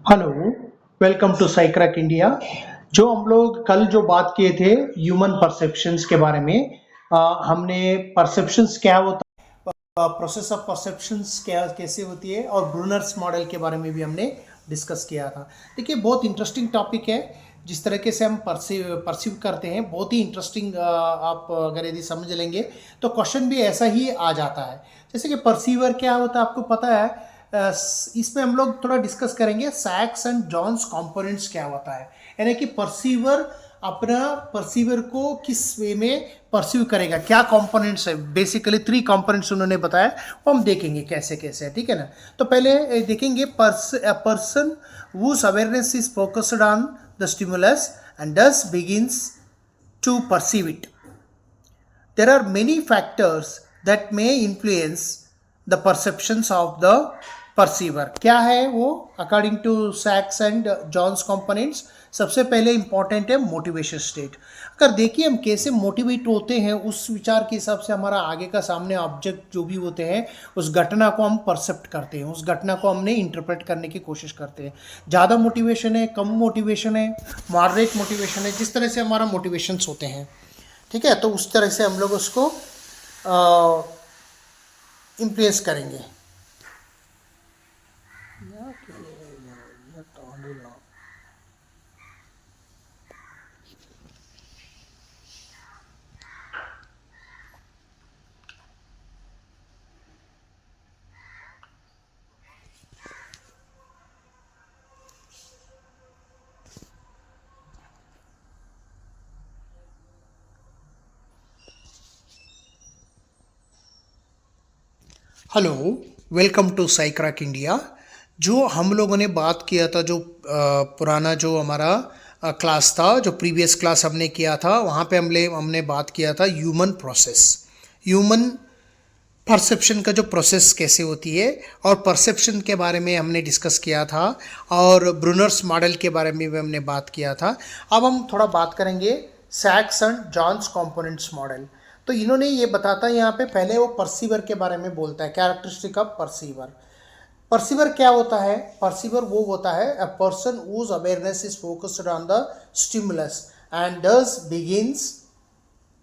Hello, welcome to Psycrack India. जो हम लोग कल जो बात किए थे ह्यूमन परसेप्शंस के बारे में, हमने परसेप्शंस क्या होता है, प्रोसेस ऑफ परसेप्शंस क्या कैसे होती है, और ब्रूनर्स मॉडल के बारे में भी हमने डिस्कस किया था। देखिए, बहुत इंटरेस्टिंग टॉपिक है। जिस तरीके से हम परसीव करते हैं, बहुत ही इंटरेस्टिंग। आप अगर यदि समझ लेंगे तो क्वेश्चन भी ऐसा ही आ जाता है। जैसे कि परसीवर क्या होता है आपको पता है। इसमें हम लोग थोड़ा डिस्कस करेंगे सैक्स एंड जॉन्स कंपोनेंट्स क्या होता है, यानी कि परसीवर अपना परसीवर को किस वे में परसीव करेगा, क्या कंपोनेंट्स है। बेसिकली 3 कंपोनेंट्स उन्होंने बताया, वो हम देखेंगे कैसे कैसे है, ठीक है ना। तो पहले देखेंगे person whose awareness is focused on the stimulus and thus begins to perceive it. There are many factors that may influence the perceptions of the perceiver. क्या है वो अकॉर्डिंग टू सैक्स एंड जॉन्स कंपोनेंट्स। सबसे पहले important है motivation state. अगर देखिए हम कैसे मोटिवेट होते हैं, उस विचार के हिसाब से हमारा आगे का सामने ऑब्जेक्ट जो भी होते हैं, उस घटना को हम परसेप्ट करते हैं, उस घटना को हमने इंटरप्रेट करने की कोशिश करते हैं। ज़्यादा मोटिवेशन है, कम मोटिवेशन है, मॉडरेट मोटिवेशन है, जिस तरह से हमारा मोटिवेशंस होते हैं, ठीक है, तो उस तरह से हम लोग उसको इम्प्लेस करेंगे। Hello, welcome to Psycrack India. जो हम लोगों ने बात किया था, जो पुराना जो हमारा क्लास था, जो प्रीवियस क्लास हमने किया था, वहाँ पे हमने बात किया था ह्यूमन प्रोसेस, ह्यूमन परसेप्शन का जो प्रोसेस कैसे होती है, और परसेप्शन के बारे में हमने डिस्कस किया था, और ब्रूनर्स मॉडल के बारे में भी हमने बात किया था। अब हम थोड़ा बात करेंगे सैक्स एंड जॉन्स कंपोनेंट्स मॉडल। तो इन्होंने ये बताता है यहाँ पे, पहले वो परसीवर के बारे में बोलता है, कैरेक्टरिस्टिक ऑफ परसीवर। परसीवर क्या होता है? परसीवर वो होता है a person whose awareness is focused on the stimulus and thus begins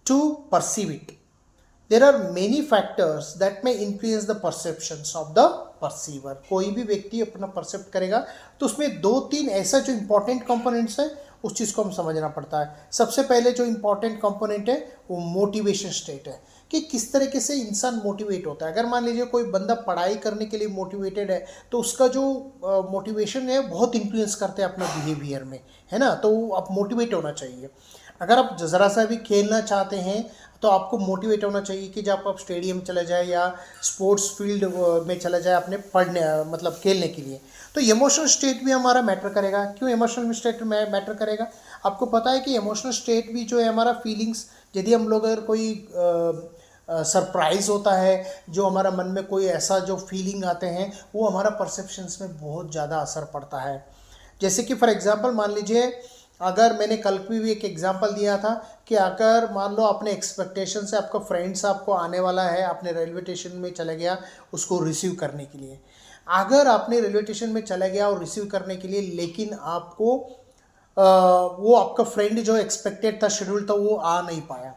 to perceive it. There are many factors that may influence the perceptions of the perceiver. कोई भी व्यक्ति अपना परसेप्ट करेगा तो उसमें 2-3 ऐसा जो इंपॉर्टेंट कंपोनेंट्स है, उस चीज़ को हम समझना पड़ता है। सबसे पहले जो इंपॉर्टेंट कंपोनेंट है वो मोटिवेशन स्टेट है, कि किस तरीके से इंसान मोटिवेट होता है। अगर मान लीजिए कोई बंदा पढ़ाई करने के लिए मोटिवेटेड है, तो उसका जो मोटिवेशन है बहुत इन्फ्लुएंस करते हैं अपना बिहेवियर में, है ना। तो आप मोटिवेट होना चाहिए। अगर आप ज़रा सा भी खेलना चाहते हैं तो आपको मोटिवेट होना चाहिए कि जब आप स्टेडियम चले जाए या स्पोर्ट्स फील्ड में चले जाए अपने पढ़ने, मतलब खेलने के लिए। तो इमोशनल स्टेट भी हमारा मैटर करेगा। क्यों इमोशनल स्टेट में मैटर करेगा? आपको पता है कि इमोशनल स्टेट भी जो है हमारा फीलिंग्स, यदि हम लोग अगर कोई सरप्राइज़ होता है, जो हमारा मन में कोई ऐसा जो फीलिंग आते हैं, वो हमारा परसेप्शंस में बहुत ज़्यादा असर पड़ता है। जैसे कि फॉर एग्जांपल मान लीजिए, अगर मैंने कल भी एक एग्जांपल दिया था कि अगर मान लो अपने एक्सपेक्टेशन से आपका फ्रेंड्स आपको आने वाला है, आपने रेलवे स्टेशन में चले गया उसको रिसीव करने के लिए। अगर आपने रेलवे स्टेशन में चले गया और रिसीव करने के लिए, लेकिन आपको वो आपका फ्रेंड जो एक्सपेक्टेड था, शेड्यूल था, वो आ नहीं पाया,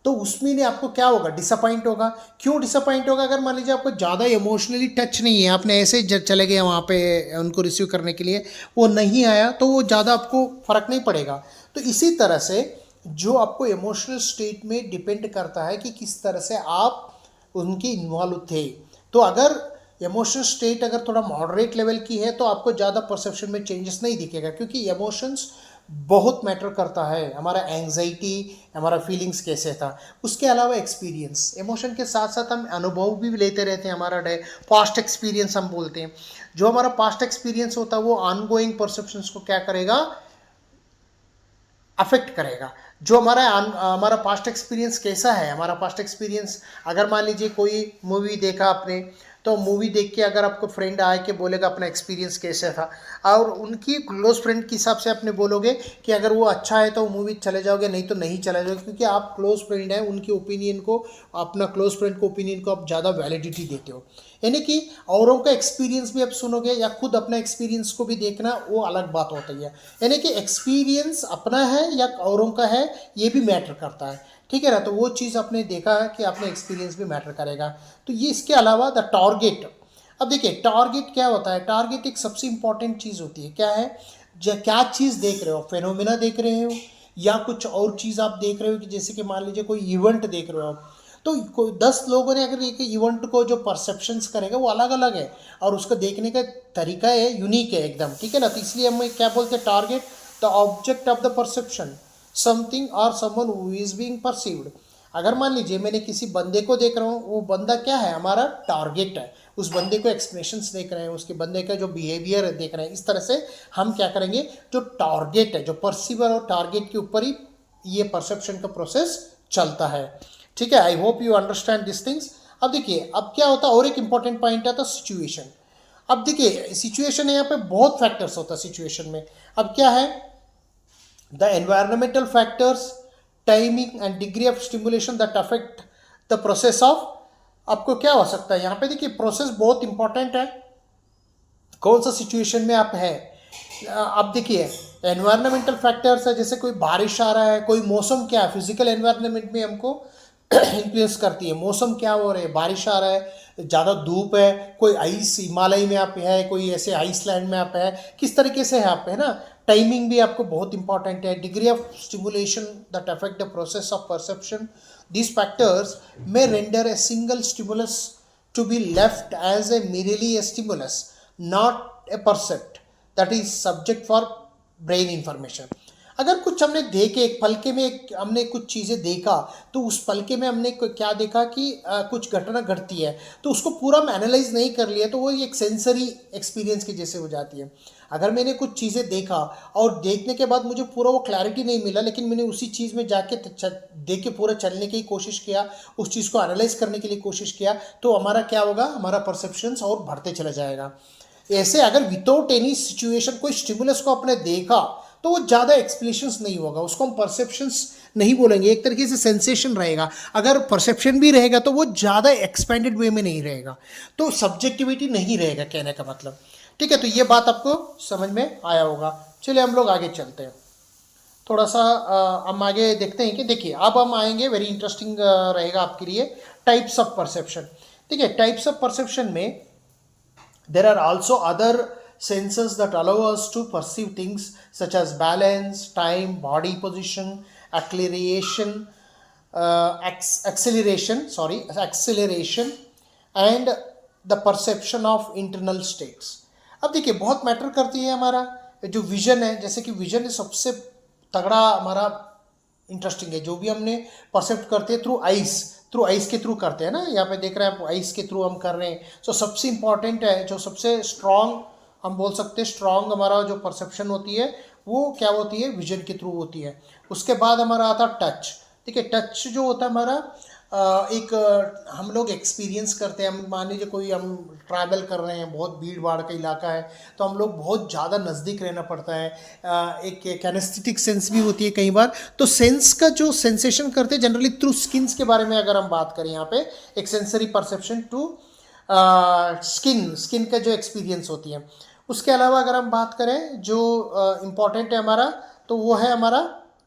तो उसमें नहीं आपको क्या होगा? डिसअपॉइंट होगा। क्यों डिसअपॉइंट होगा? अगर मान लीजिए आपको ज़्यादा इमोशनली टच नहीं है, आपने ऐसे ही चले गए वहाँ पे उनको रिसीव करने के लिए, वो नहीं आया, तो वो ज़्यादा आपको फ़र्क नहीं पड़ेगा। तो इसी तरह से जो आपको इमोशनल स्टेट में डिपेंड करता है कि किस तरह से आप उनके इन्वॉल्व थे। तो अगर इमोशनल स्टेट अगर थोड़ा मॉडरेट लेवल की है तो आपको ज़्यादा परसेप्शन में चेंजेस नहीं दिखेगा, क्योंकि इमोशंस बहुत मैटर करता है। हमारा एंग्जाइटी, हमारा फीलिंग्स कैसे था, उसके अलावा एक्सपीरियंस, इमोशन के साथ साथ हम अनुभव भी लेते रहते हैं। हमारा पास्ट एक्सपीरियंस हम बोलते हैं। जो हमारा पास्ट एक्सपीरियंस होता है वो ऑनगोइंग परसेप्शंस को क्या करेगा? अफेक्ट करेगा। जो हमारा पास्ट एक्सपीरियंस कैसा है, हमारा पास्ट एक्सपीरियंस, अगर मान लीजिए कोई मूवी देखा आपने, तो मूवी देख के अगर आपको फ्रेंड आए के बोलेगा अपना एक्सपीरियंस कैसा था, और उनकी क्लोज फ्रेंड के हिसाब से अपने बोलोगे कि अगर वो अच्छा है तो मूवी चले जाओगे, नहीं तो नहीं चले जाओगे, क्योंकि आप क्लोज फ्रेंड हैं, उनके ओपिनियन को, अपना क्लोज फ्रेंड को ओपिनियन को आप ज़्यादा वैलिडिटी देते हो। यानी कि औरों का एक्सपीरियंस भी आप सुनोगे या खुद अपना एक्सपीरियंस को भी देखना, वो अलग बात होती है। यानी कि एक्सपीरियंस अपना है या औरों का है, ये भी मैटर करता है, ठीक है ना। तो वो चीज़ आपने देखा है कि आपने एक्सपीरियंस भी मैटर करेगा। तो ये इसके अलावा द टारगेट। अब देखिए टारगेट क्या होता है, टारगेट एक सबसे इंपॉर्टेंट चीज़ होती है। क्या है, क्या चीज़ देख रहे हो, फेनोमेना देख रहे हो या कुछ और चीज़ आप देख रहे हो, कि जैसे कि मान लीजिए कोई इवेंट देख रहे हो आप, तो कोई 10 लोगों ने अगर एक इवेंट को जो परसेप्शंस करेंगे वो अलग अलग है, और उसका देखने का तरीका है यूनिक है एकदम, ठीक है ना। तो इसलिए हम क्या बोलते हैं, target the object of the perception, something और someone who is being perceived. अगर मान लीजिए मैंने किसी बंदे को देख रहा हूँ, वो बंदा क्या है, हमारा टारगेट है। उस बंदे को एक्सप्रेशंस देख रहे हैं, उसके बंदे का जो बिहेवियर देख रहे हैं, इस तरह से हम क्या करेंगे, जो टारगेट है, जो परसीवर और टारगेट के ऊपर ही ये परसेप्शन का प्रोसेस चलता है, ठीक है। I hope you understand this things. अब देखिए अब क्या होता है, और एक इंपॉर्टेंट पॉइंट है तो सिचुएशन। अब देखिए सिचुएशन है, यहाँ पे बहुत फैक्टर्स होता है सिचुएशन में। अब क्या है, the environmental factors, timing and degree of stimulation that affect the process of। आपको क्या हो सकता है यहाँ पे, देखिए प्रोसेस बहुत इंपॉर्टेंट है, कौन सा सिचुएशन में आप है। अब देखिए एनवायरमेंटल फैक्टर्स है, जैसे कोई बारिश आ रहा है, कोई मौसम क्या है, फिजिकल एनवायरनमेंट में हमको इन्फ्लुएंस करती है। मौसम क्या हो रहा है, बारिश आ रहा है, ज़्यादा धूप है, कोई आइस हिमालय में आप है, कोई ऐसे आइसलैंड में आप है, किस तरीके से है आप है ना। टाइमिंग भी आपको बहुत इंपॉर्टेंट है। Degree of stimulation that affect the process of perception, these factors may render a single stimulus to be left as a merely a stimulus, not a percept that is subject for brain information। अगर कुछ हमने देखे, एक पलके में हमने कुछ चीज़ें देखा, तो उस पलके में हमने क्या देखा कि कुछ घटना घटती है, तो उसको पूरा हम एनालाइज नहीं कर लिया, तो वो एक सेंसरी एक्सपीरियंस के जैसे हो जाती है। अगर मैंने कुछ चीज़ें देखा और देखने के बाद मुझे पूरा वो क्लैरिटी नहीं मिला, लेकिन मैंने उसी चीज़ में जाके देख के पूरा चलने की कोशिश किया, उस चीज़ को एनालाइज करने के लिए कोशिश किया, तो हमारा क्या होगा, हमारा परसेप्शंस और बढ़ते चला जाएगा। ऐसे अगर विदाउट एनी सिचुएशन कोई स्टिमुलस को आपने देखा, तो वो ज़्यादा एक्सप्लेनेशंस नहीं होगा, उसको हम परसेप्शंस नहीं बोलेंगे, एक तरीके से सेंसेशन रहेगा। अगर परसेप्शन भी रहेगा तो वो ज़्यादा एक्सपेंडेड वे में नहीं रहेगा, तो सब्जेक्टिविटी नहीं रहेगा कहने का मतलब, ठीक है। तो ये बात आपको समझ में आया होगा। चलिए हम लोग आगे चलते हैं, थोड़ा सा हम आगे देखते हैं कि देखिए अब हम आएंगे, वेरी इंटरेस्टिंग रहेगा आपके लिए, टाइप्स ऑफ परसेप्शन। देखिए टाइप्स ऑफ परसेप्शन में there are also other senses that allow us to perceive things such as balance, time, body position, acceleration, acceleration and the perception of internal states। अब देखिए बहुत matter करती है हमारा जो vision है, जैसे कि विजन सबसे तगड़ा हमारा इंटरेस्टिंग है, जो भी हमने परसेप्ट करते हैं थ्रू आइस के थ्रू करते हैं ना, यहाँ पे देख रहे हैं आप आइस के थ्रू हम कर रहे हैं। तो सबसे इंपॉर्टेंट है, जो सबसे स्ट्रॉन्ग हम बोल सकते हैं, स्ट्रॉन्ग हमारा जो परसेप्शन होती है वो क्या होती है, विजन के थ्रू होती है। उसके बाद हमारा आता है टच। देखिए टच जो होता है हमारा एक हम लोग एक्सपीरियंस करते हैं। हम मान लीजिए कोई हम ट्रैवल कर रहे हैं, बहुत भीड़ भाड़ का इलाका है, तो हम लोग बहुत ज़्यादा नज़दीक रहना पड़ता है। एक कैनेस्थेटिक सेंस भी होती है कई बार, तो सेंस का जो सेंसेशन करते हैं जनरली थ्रू स्किन्स के बारे में अगर हम बात करें, यहाँ पे एक सेंसरी परसेप्शन टू स्किन का जो एक्सपीरियंस होती है। उसके अलावा अगर हम बात करें जो इम्पॉर्टेंट है हमारा, तो वो है हमारा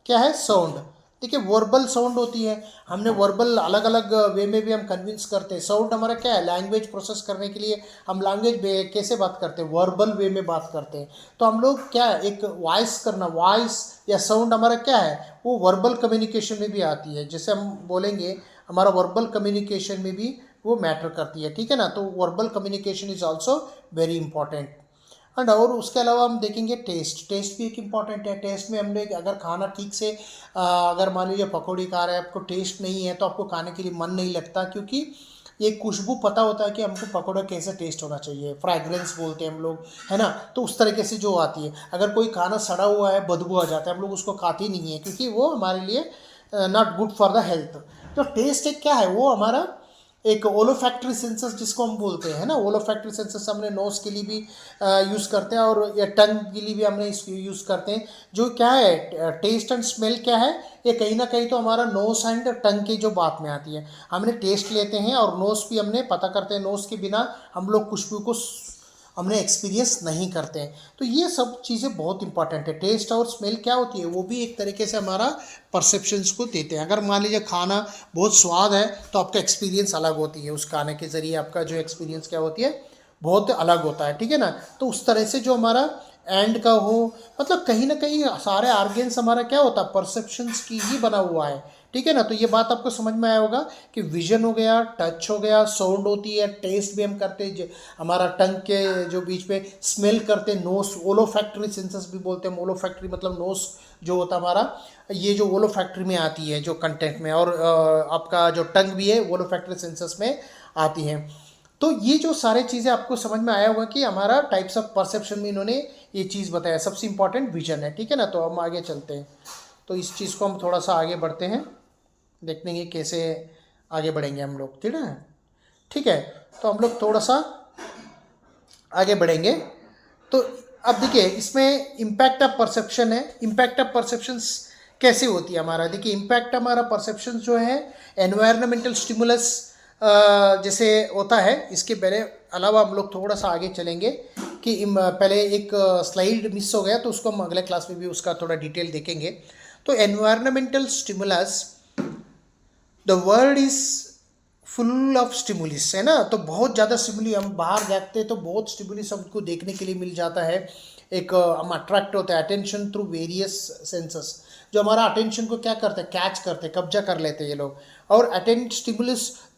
क्या है, साउंड। देखिए वर्बल साउंड होती है, हमने वर्बल अलग अलग वे में भी हम कन्विंस करते हैं। साउंड हमारा क्या है, लैंग्वेज प्रोसेस करने के लिए हम लैंग्वेज कैसे बात करते हैं, वर्बल वे में बात करते हैं। तो हम लोग क्या है, एक वॉइस करना, वॉइस या साउंड हमारा क्या है, वो वर्बल कम्युनिकेशन में भी आती है। जैसे हम बोलेंगे हमारा वर्बल कम्युनिकेशन में भी वो मैटर करती है, ठीक है ना। तो verbal communication is also very important. And और उसके अलावा हम देखेंगे टेस्ट भी एक इम्पॉर्टेंट है। टेस्ट में हमने अगर खाना ठीक से अगर मान लीजिए पकौड़ी खा रहे हैं, आपको टेस्ट नहीं है तो आपको खाने के लिए मन नहीं लगता, क्योंकि ये खुशबू पता होता है कि हमको पकौड़ा कैसे टेस्ट होना चाहिए, फ्रैग्रेंस बोलते हैं हम लोग, है ना। तो उस तरीके से जो आती है, अगर कोई खाना सड़ा हुआ है, बदबू आ जाता है, हम लोग उसको खाते नहीं है, क्योंकि वो हमारे लिए not good for the health. तो टेस्ट एक क्या है, वो हमारा एक ओलोफैक्टरी सेंसस जिसको हम बोलते हैं ना, ओलोफैक्टरी सेंसस हमने नोज के लिए भी यूज़ करते हैं और या टंग के लिए भी हमने इसको यूज़ करते हैं। जो क्या है टेस्ट एंड स्मेल क्या है, ये कहीं ना कहीं तो हमारा नोज एंड टंग की जो बात में आती है। हमने टेस्ट लेते हैं और नोज भी हमने पता करते हैं, नोज के बिना हम लोग खुशबू को हमने एक्सपीरियंस नहीं करते हैं। तो ये सब चीज़ें बहुत इंपॉर्टेंट है। टेस्ट और स्मेल क्या होती है, वो भी एक तरीके से हमारा परसेप्शंस को देते हैं। अगर मान लीजिए खाना बहुत स्वाद है तो आपका एक्सपीरियंस अलग होती है, उस खाने के ज़रिए आपका जो एक्सपीरियंस क्या होती है बहुत अलग होता है, ठीक है ना। तो उस तरह से जो हमारा एंड का हो, मतलब कहीं ना कहीं सारे आर्गेन्स हमारा क्या होता है परसेप्शंस की ही बना हुआ है, ठीक है ना। तो ये बात आपको समझ में आया होगा कि विजन हो गया, टच हो गया, साउंड होती है, टेस्ट भी हम करते हैं, हमारा टंग के जो बीच में स्मेल करते हैं, नोस ओलोफैक्टरी सेंसस भी बोलते हैं। ओलोफैक्टरी मतलब नोस जो होता है हमारा, ये जो ओलोफैक्टरी में आती है जो कंटेंट में, और आपका जो टंग भी है ओलोफैक्टरी सेंसस में आती है। तो ये जो सारे चीज़ें आपको समझ में आया होगा कि हमारा टाइप्स ऑफ परसेप्शन में इन्होंने ये चीज़ बताया। सबसे इंपॉर्टेंट विजन है, ठीक है ना। तो हम आगे चलते हैं, तो इस चीज़ को हम थोड़ा सा आगे बढ़ते हैं, देखते हैं कैसे आगे बढ़ेंगे हम लोग, ठीक है। ठीक है, तो हम लोग थोड़ा सा आगे बढ़ेंगे। तो अब देखिए इसमें इम्पैक्ट ऑफ परसेप्शन है। इम्पैक्ट ऑफ परसेप्शंस कैसे होती है हमारा, देखिए इम्पैक्ट हमारा परसेप्शन जो है एनवायरमेंटल स्टिमुलस जैसे होता है। इसके पहले अलावा हम लोग थोड़ा सा आगे चलेंगे कि पहले एक स्लाइड मिस हो गया, तो उसको हम अगले क्लास में भी उसका थोड़ा डिटेल देखेंगे। तो environmental stimulus, the world is full of stimulus, है ना। तो बहुत ज़्यादा स्टिमुली, हम बाहर जाते हैं तो बहुत स्टिमुलिस हमको देखने के लिए मिल जाता है। एक हम अट्रैक्ट होते हैं अटेंशन थ्रू वेरियस सेंसस, जो हमारा अटेंशन को क्या करते हैं कैच करते हैं, कब्जा कर लेते हैं ये लोग। और the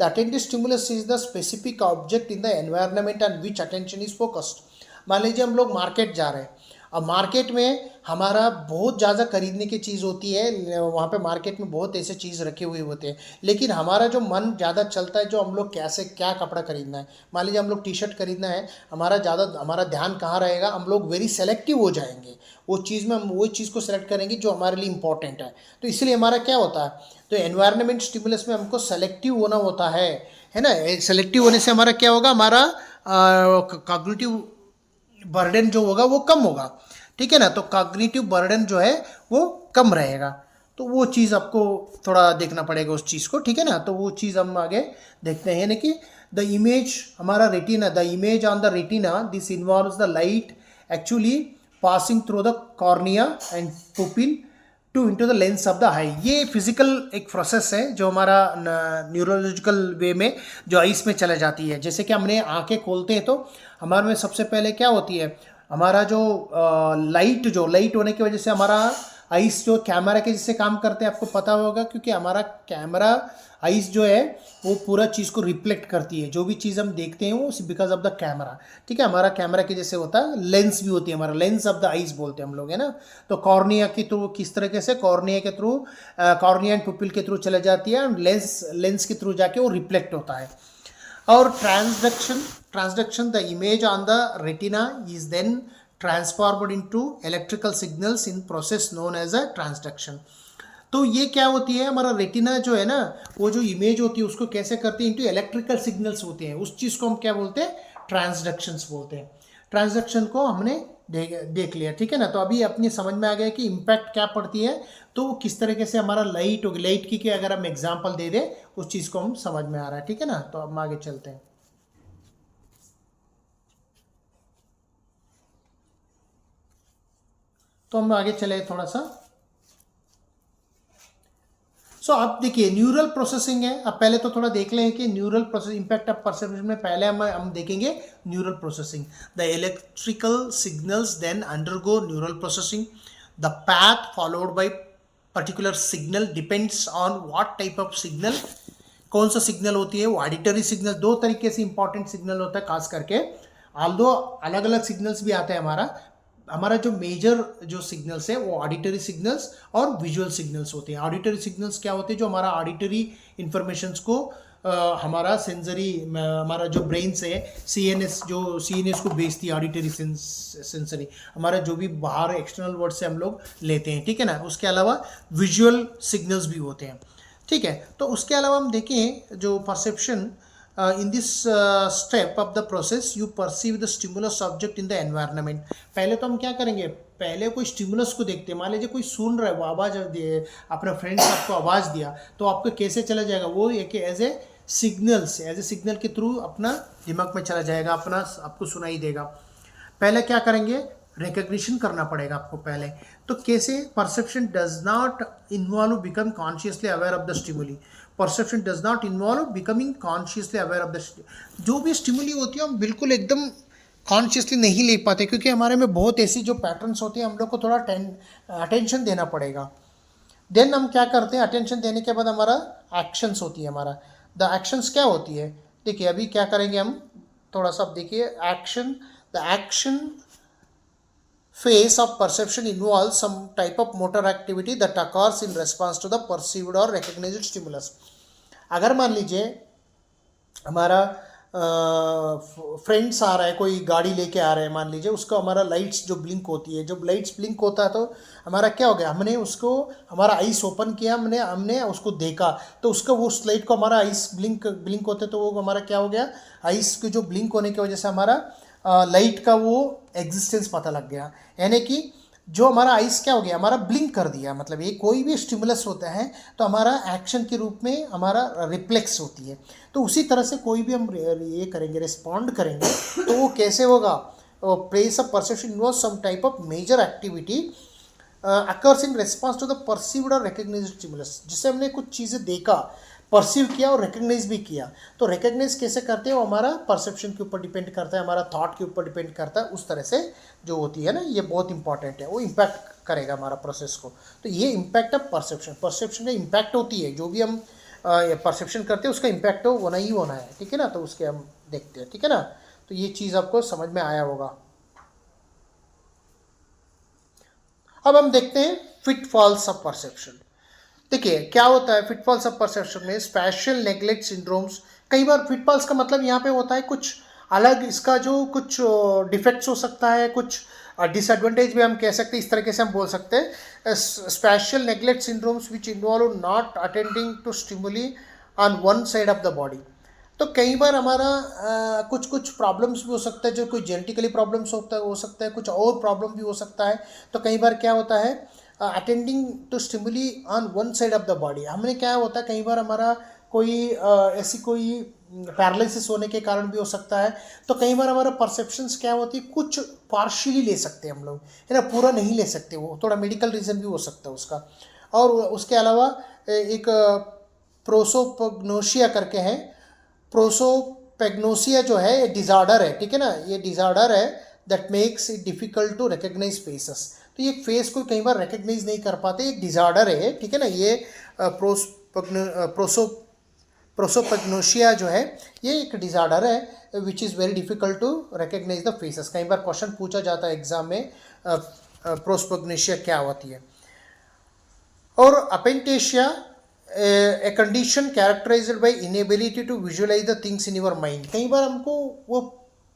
attentive stimulus is the specific object in the environment and which attention is focused. मान लीजिए हम लोग मार्केट जा रहे हैं, अब मार्केट में हमारा बहुत ज़्यादा खरीदने की चीज़ होती है, वहाँ पे मार्केट में बहुत ऐसे चीज़ रखे हुए होते हैं, लेकिन हमारा जो मन ज़्यादा चलता है जो हम लोग कैसे क्या कपड़ा खरीदना है। मान लीजिए हम लोग टी शर्ट खरीदना है, हमारा ध्यान कहाँ रहेगा, हम लोग वेरी सेलेक्टिव हो जाएंगे, वो चीज़ में हम वो चीज़ को सेलेक्ट करेंगे जो हमारे लिए इंपॉर्टेंट है। तो इसलिए हमारा क्या होता है, तो एनवायरनमेंट स्टिमुलस में हमको सेलेक्टिव होना होता है ना। सेलेक्टिव होने से हमारा क्या होगा, हमारा कॉग्निटिव बर्डन जो होगा वो कम होगा, ठीक है ना। तो कॉग्निटिव बर्डन जो है वो कम रहेगा, तो वो चीज़ आपको थोड़ा देखना पड़ेगा उस चीज़ को, ठीक है ना। तो वो चीज़ हम आगे देखते हैं, यानी कि द इमेज हमारा retina, the image on the retina, this involves the light actually passing through the cornea and pupil to into the lens of the eye. ये फिजिकल एक प्रोसेस है जो हमारा न्यूरोलॉजिकल वे में जो आइस में चले जाती है। जैसे कि हमने आंखें खोलते हैं तो हमारे में सबसे पहले क्या होती है, हमारा जो लाइट होने की वजह से हमारा आइस जो कैमरा के जैसे काम करते हैं, आपको पता होगा, क्योंकि हमारा कैमरा आइस जो है वो पूरा चीज़ को रिफ्लेक्ट करती है, जो भी चीज़ हम देखते हैं वो बिकॉज ऑफ द कैमरा, ठीक है। हमारा कैमरा के जैसे होता है, लेंस भी होती है, हमारा लेंस ऑफ द आइस बोलते हैं हम लोग, है ना। तो कॉर्निया के थ्रू किस तरीके से, कॉर्निया के थ्रू कॉर्निया एंड पुपिल के थ्रू चले जाती है, और लेंस के थ्रू जाके वो रिफ्लेक्ट होता है। और transduction, the image on the retina is then transformed into electrical signals in process known as a transduction। तो ये क्या होती है, हमारा रेटिना जो है ना, वो जो इमेज होती है उसको कैसे करती है, इंटू इलेक्ट्रिकल सिग्नल्स होते हैं, उस चीज़ को हम क्या बोलते हैं, ट्रांसडक्शंस बोलते हैं। ट्रांसडक्शन को हमने देख लिया, ठीक है ना। तो अभी अपनी समझ में आ गया कि इम्पैक्ट क्या पड़ती है, तो वो किस तरीके से हमारा लाइट होगी, लाइट की अगर हम एग्जाम्पल दे दें उस चीज़ को हम समझ में आ रहा है, ठीक है ना। तो अब हम आगे चलते हैं। तो हम आगे चले थोड़ा सा। सो आप देखिए न्यूरल प्रोसेसिंग है। अब पहले तो थोड़ा देख लें कि neural process impact of perception में पहले हम देखेंगे neural processing. The electrical signals then undergo neural processing. The path followed by particular signal depends on what type of signal, कौन सा सिग्नल होती है वो। ऑडिटरी सिग्नल, दो तरीके से इंपॉर्टेंट सिग्नल होता है खास करके, आल्दो अलग अलग सिग्नल्स भी आते हैं। हमारा जो मेजर जो सिग्नल्स है वो ऑडिटरी सिग्नल्स और विजुअल सिग्नल्स होते हैं। ऑडिटरी सिग्नल्स क्या होते हैं, जो हमारा ऑडिटरी इंफॉर्मेशंस को हमारा सेंसरी, हमारा जो ब्रेन से सीएनएस को भेजती है, ऑडिटरी सेंसरी, हमारा जो भी बाहर एक्सटर्नल वर्ड से हम लोग लेते हैं, ठीक है ना। उसके अलावा विजुअल सिग्नल्स भी होते हैं, ठीक है। तो उसके अलावा हम देखें जो perception in this step of the process you perceive the stimulus object in the environment. पहले तो हम क्या करेंगे, पहले कोई स्टिमुलस को देखते हैं। मान लीजिए कोई सुन रहा है, वो आवाज़ दिए, अपने फ्रेंड्स आपको आवाज़ दिया, तो आपको कैसे चला जाएगा वो, एक एज ए सिग्नल से, एज ए सिग्नल के थ्रू अपना दिमाग में चला जाएगा, अपना आपको सुनाई देगा। पहले क्या करेंगे, रिकग्निशन करना पड़ेगा आपको पहले। तो कैसे, perception does not involve become consciously aware of the stimuli. Perception does not involve becoming consciously aware of the, जो भी स्टिमुली होती है हम बिल्कुल एकदम कॉन्शियसली नहीं ले पाते, क्योंकि हमारे में बहुत ऐसी जो पैटर्न्स होती हैं, हम लोग को थोड़ा अटेंशन देना पड़ेगा। देन हम क्या करते हैं, अटेंशन देने के बाद हमारा एक्शंस होती है, हमारा द एक्शंस क्या होती है। देखिए अभी क्या करेंगे हम, थोड़ा सा देखिए action. The action phase of perception involves some type of motor activity that occurs in response to the perceived or recognized stimulus। अगर मान लीजिए हमारा फ्रेंड्स आ रहा है, कोई गाड़ी लेके आ रहे हैं, मान लीजिए उसको हमारा लाइट्स जो ब्लिंक होती है, जब लाइट्स ब्लिंक होता है तो हमारा क्या हो गया, हमने उसको, हमारा आइस ओपन किया, हमने उसको देखा, तो उसका वो उस लाइट को हमारा आइस ब्लिंक होते, तो वो हमारा क्या हो गया, आइस के जो ब्लिंक होने की वजह से हमारा लाइट का वो एग्जिस्टेंस पता लग गया। यानी कि जो हमारा आइस क्या हो गया, हमारा ब्लिंक कर दिया। मतलब ये कोई भी स्टिमुलस होता है तो हमारा एक्शन के रूप में हमारा रिफ्लेक्स होती है। तो उसी तरह से कोई भी हम ये करेंगे, रिस्पॉन्ड करेंगे, तो वो कैसे होगा, place of perception involves some type of major activity occurs in response to the perceived और रिकग्नाइज्ड स्टिमुलस। जिससे हमने कुछ चीज़ें देखा, परसीव किया और रिकग्नाइज भी किया। तो रिकग्नाइज कैसे करते हैं, वो हमारा परसेप्शन के ऊपर डिपेंड करता है, हमारा थॉट के ऊपर डिपेंड करता है। उस तरह से जो होती है ना, ये बहुत इंपॉर्टेंट है, वो इम्पैक्ट करेगा हमारा प्रोसेस को। तो ये इम्पैक्ट ऑफ परसेप्शन, परसेप्शन का इम्पैक्ट होती है, जो भी हम परसेप्शन करते हैं उसका इम्पैक्ट होना ही होना है, ठीक है ना। तो उसके हम देखते हैं, ठीक है ना। तो ये चीज़ आपको समझ में आया होगा। अब हम देखते हैं फिटफॉल्स ऑफ परसेप्शन। देखिए क्या होता है फिटफॉल्स ऑफ परसेप्शन में, स्पेशल नेग्लेक्ट सिंड्रोम्स। कई बार फिटफॉल्स का मतलब यहाँ पे होता है कुछ अलग, इसका जो कुछ डिफेक्ट्स हो सकता है, कुछ डिसएडवांटेज भी हम कह सकते हैं, इस तरीके से हम बोल सकते हैं। Spatial neglect syndromes which involve not attending to stimuli on one side of the body. तो कई बार हमारा कुछ कुछ प्रॉब्लम्स भी हो सकता है, जो कोई जेनेटिकली प्रॉब्लम्स हो सकता है, कुछ और प्रॉब्लम भी हो सकता है। तो कई बार क्या होता है, attending to stimuli on one side of the body, हमने क्या होता है, कई बार हमारा कोई ऐसी कोई पैरालिसिस होने के कारण भी हो सकता है। तो कई बार हमारा परसेप्शंस क्या होती है, कुछ पार्शियली ले सकते हैं हम लोग, है ना, पूरा नहीं ले सकते, वो थोड़ा मेडिकल रीज़न भी हो सकता है उसका। और उसके अलावा एक प्रोसोपग्नोसिया करके है, प्रोसोपेग्नोसिया जो है ये डिज़ॉर्डर है, ठीक है ना, ये डिज़ॉर्डर है that makes it difficult to recognise faces. तो ये फेस को कई बार रिकग्नाइज नहीं कर पाते, एक डिज़ॉर्डर है, ठीक है ना। ये प्रोसोपेग्नोसिया जो है ये एक डिज़ॉर्डर है which is very difficult to recognise the faces. कई बार क्वेश्चन पूछा जाता है एग्जाम में, प्रोसोपेग्नोसिया क्या होती है। और aphantasia, a condition characterized by inability to visualize the things in your mind. कई बार हमको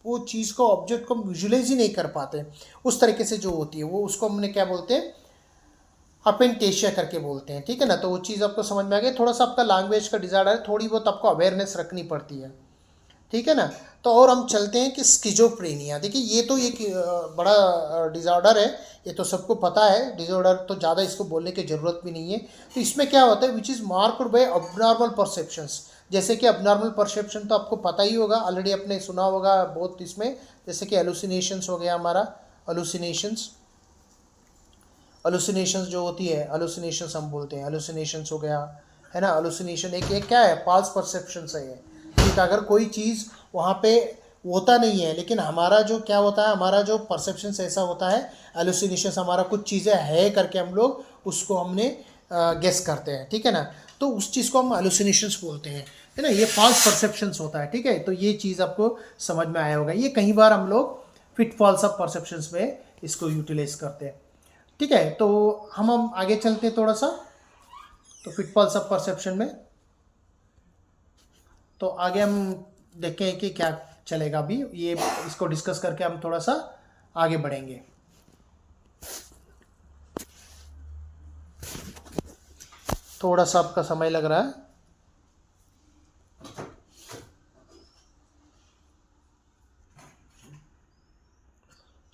वो चीज़ को, ऑब्जेक्ट को हम विजुअलाइज ही नहीं कर पाते, उस तरीके से जो होती है वो, उसको हमने क्या बोलते हैं, अपेंटेशिया करके बोलते हैं, ठीक है ना। तो वो चीज़ आपको समझ में आ गई। थोड़ा सा आपका लैंग्वेज का डिज़ॉर्डर है, थोड़ी बहुत आपको अवेयरनेस रखनी पड़ती है, ठीक है ना। तो और हम चलते हैं कि स्किज़ोफ्रेनिया। देखिए ये तो एक बड़ा डिज़ॉर्डर है, ये तो सबको पता है डिज़ॉर्डर, तो ज़्यादा इसको बोलने की ज़रूरत भी नहीं है। तो इसमें क्या होता है, which is marked by abnormal perceptions. जैसे कि अबनॉर्मल परसेप्शन तो आपको पता ही होगा, ऑलरेडी आपने सुना होगा बहुत इसमें, जैसे कि एलुसिनेशंस हो गया हमारा, एलुसिनेशंस जो होती है, एलुसिनेशंस हम बोलते हैं, एलुसिनेशंस हो गया, है ना। एलुसिनेशन एक क्या है, फॉल्स परसेप्शंस है ये, ठीक। अगर कोई चीज़ वहाँ पे होता नहीं है, लेकिन हमारा जो क्या होता है, हमारा जो परसेप्शंस ऐसा होता है, एलुसिनेशंस, हमारा कुछ चीज़ें है करके हम लोग उसको हमने गेस करते हैं, ठीक है ना। तो उस चीज़ को हम एलुसिनेशंस बोलते हैं, है ना। ये फॉल्स परसेप्शंस होता है, ठीक है। तो ये चीज़ आपको समझ में आया होगा। ये कई बार हम लोग फिट फॉल्स ऑफ परसेप्शंस में इसको यूटिलाइज करते हैं, ठीक है। तो हम आगे चलते हैं थोड़ा सा, तो फिटफॉल्स ऑफ परसेप्शन में, तो आगे हम देखें कि क्या चलेगा। अभी ये इसको डिस्कस करके हम थोड़ा सा आगे बढ़ेंगे। थोड़ा सा आपका समय लग रहा है।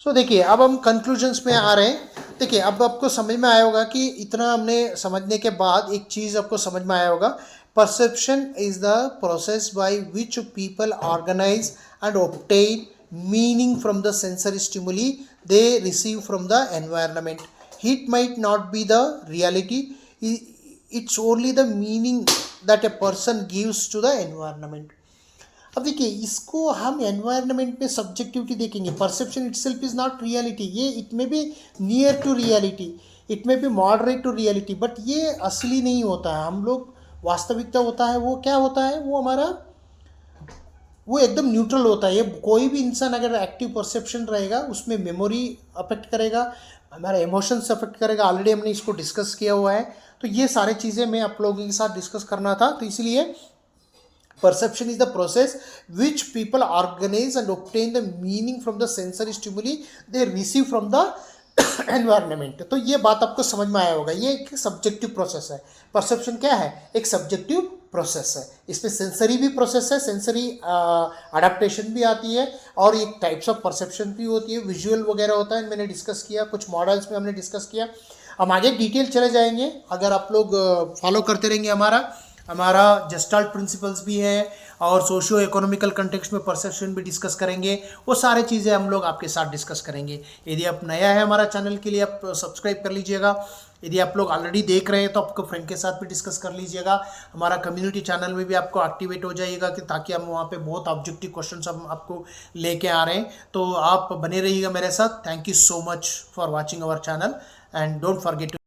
तो देखिए अब हम कंक्लूजन्स में आ रहे हैं। देखिए अब आपको समझ में आया होगा कि इतना हमने समझने के बाद एक चीज़ आपको समझ में आया होगा, perception is the process by which people organise and obtain meaning from the sensory stimuli they receive from the environment. It might not be the reality, it's only the meaning that a person gives to the environment. अब देखिए इसको हम environment में subjectivity देखेंगे। Perception itself is not reality, ये it may be near to reality, it may be moderate to reality, but ये असली नहीं होता है। हम लोग वास्तविकता होता है वो क्या होता है, वो हमारा वो एकदम न्यूट्रल होता है। ये कोई भी इंसान अगर एक्टिव परसेप्शन रहेगा उसमें मेमोरी अफेक्ट करेगा, हमारा इमोशंस अफेक्ट करेगा। ऑलरेडी हमने इसको डिस्कस किया हुआ है। तो ये सारे चीज़ें मैं आप लोगों के साथ डिस्कस करना था। तो इसलिए perception is the process which people organise and obtain the meaning from the sensory stimuli they receive from the environment. तो ये बात आपको समझ में आया होगा। ये एक सब्जेक्टिव प्रोसेस है। परसेप्शन क्या है, एक सब्जेक्टिव प्रोसेस है। इसमें सेंसरी भी प्रोसेस है, सेंसरी अडेप्टेशन भी आती है, और एक टाइप्स ऑफ परसेप्शन भी होती है, विजुअल वगैरह होता है, मैंने डिस्कस किया, कुछ मॉडल्स में हमने डिस्कस किया। हम आगे डिटेल चले जाएंगे अगर आप लोग फॉलो करते रहेंगे। हमारा जेस्टाल्ट प्रिंसिपल्स भी है और सोशियो इकोनॉमिकल कंटेक्स्ट में परसेप्शन भी डिस्कस करेंगे। वो सारे चीज़ें हम लोग आपके साथ डिस्कस करेंगे। यदि आप नया है हमारा चैनल के लिए आप सब्सक्राइब कर लीजिएगा। यदि आप लोग ऑलरेडी देख रहे हैं तो आपको फ्रेंड के साथ भी डिस्कस कर लीजिएगा। हमारा कम्युनिटी चैनल में भी आपको एक्टिवेट हो जाइएगा कि ताकि हम वहाँ पे बहुत ऑब्जेक्टिव क्वेश्चंस हम आपको लेके आ रहे हैं। तो आप बने रहिएगा मेरे साथ। Thank you so much for watching our channel and don't forget to